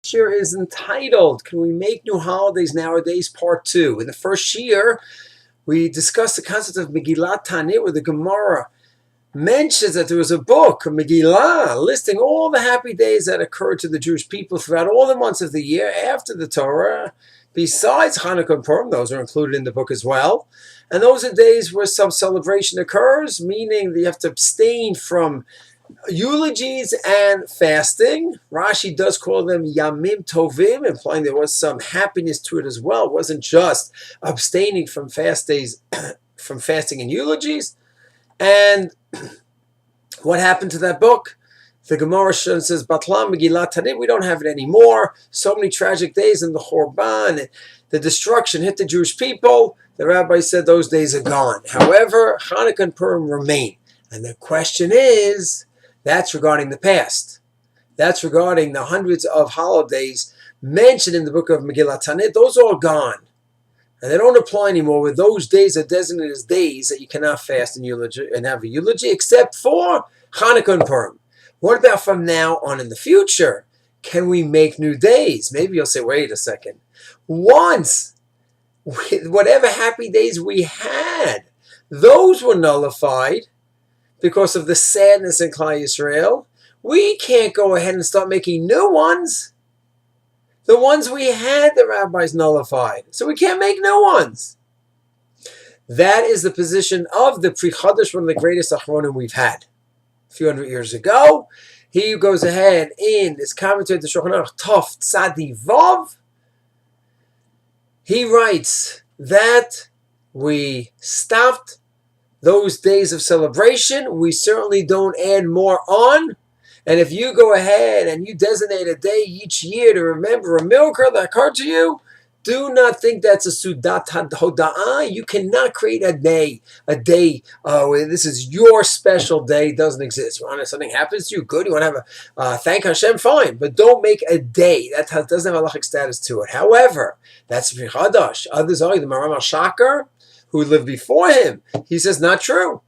Year is entitled, Can We Make New Holidays Nowadays? Part 2. In the first year, we discussed the concept of Megillat Tanit, where the Gemara mentions that there was a book, Megillah, listing all the happy days that occurred to the Jewish people throughout all the months of the year after the Torah. Besides Hanukkah and Purim, those are included in the book as well. And those are days where some celebration occurs, meaning that you have to abstain from eulogies and fasting. Rashi does call them Yamim Tovim, implying there was some happiness to it as well. It wasn't just abstaining from fast days, from fasting and eulogies. And what happened to that book? The Gemara says, Batlan Megillat Tanit, we don't have it anymore. So many tragic days in the Chorban, the destruction hit the Jewish people. The rabbi said those days are gone. However, Hanukkah and Purim remain. And the question is, that's regarding the past. That's regarding the hundreds of holidays mentioned in the book of Megillat Tanit. Those are all gone. And they don't apply anymore, where those days are designated as days that you cannot fast and have a eulogy, except for Hanukkah and Purim. What about from now on in the future? Can we make new days? Maybe you'll say, wait a second. Once, whatever happy days we had, those were nullified because of the sadness in Klal Yisrael. We can't go ahead and start making new ones. The ones we had, the rabbis nullified. So we can't make new ones. That is the position of the Pri Chadash, one of the greatest Achronim we've had. A few hundred years ago, he goes ahead in his commentary to Shulchan Aruch Tov Tzadi Vav. He writes that we stopped those days of celebration. We certainly don't add more on. And if you go ahead and you designate a day each year to remember a miracle that occurred to you, do not think that's a Sudat Hoda'ah. You cannot create a day, this is your special day. It doesn't exist. When something happens to you, good. You want to have a thank Hashem, fine. But don't make a day. That doesn't have a halachic status to it. However, that's Pri Chadash. Others argue, the Maram Shakar, who lived before him, he says, not true.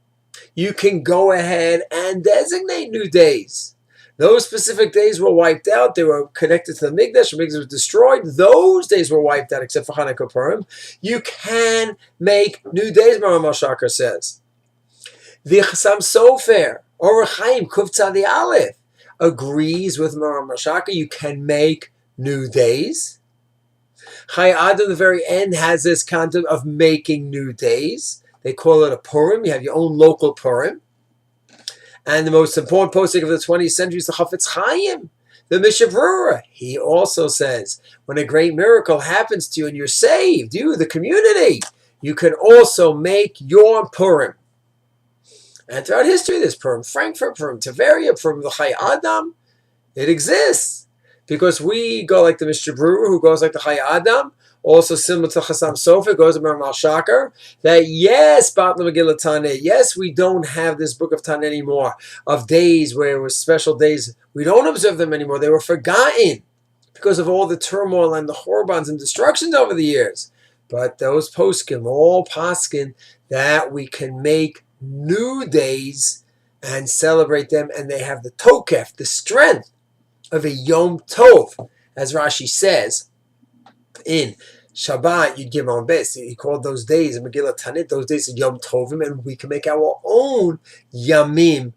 You can go ahead and designate new days. Those specific days were wiped out. They were connected to the Mikdash. The Mikdash was destroyed. Those days were wiped out except for Hanukkah Purim. You can make new days, Maram Shakar says. The Chassam Sofer, Orach Chaim, Kuf Tzadi Aleph, agrees with Maram Shakar. You can make new days. Chai Adam, the very end, has this concept of making new days. They call it a Purim. You have your own local Purim. And the most important posting of the 20th century is the Chafetz Chaim, the Mishnah Berurah. He also says, when a great miracle happens to you and you're saved, you, the community, you can also make your Purim. And throughout history, there's Purim Frankfurt, Purim Tveria, Purim the Chai Adam. It exists. Because we go like the Mishnah Berurah, who goes like the Chai Adam, also similar to Chassam Sofer, goes to Maram Shakar, that yes, Batla Megillat Tanit, yes, we don't have this book of Tanit anymore, of days where it was special days. We don't observe them anymore. They were forgotten because of all the turmoil and the Chorbans and destructions over the years. But those poskim, all paskin, that we can make new days and celebrate them, and they have the tokef, the strength of a Yom Tov, as Rashi says in Shabbat Yud Gimel Beis. He called those days in Megillat Tanit, those days of Yom Tovim, and we can make our own Yamim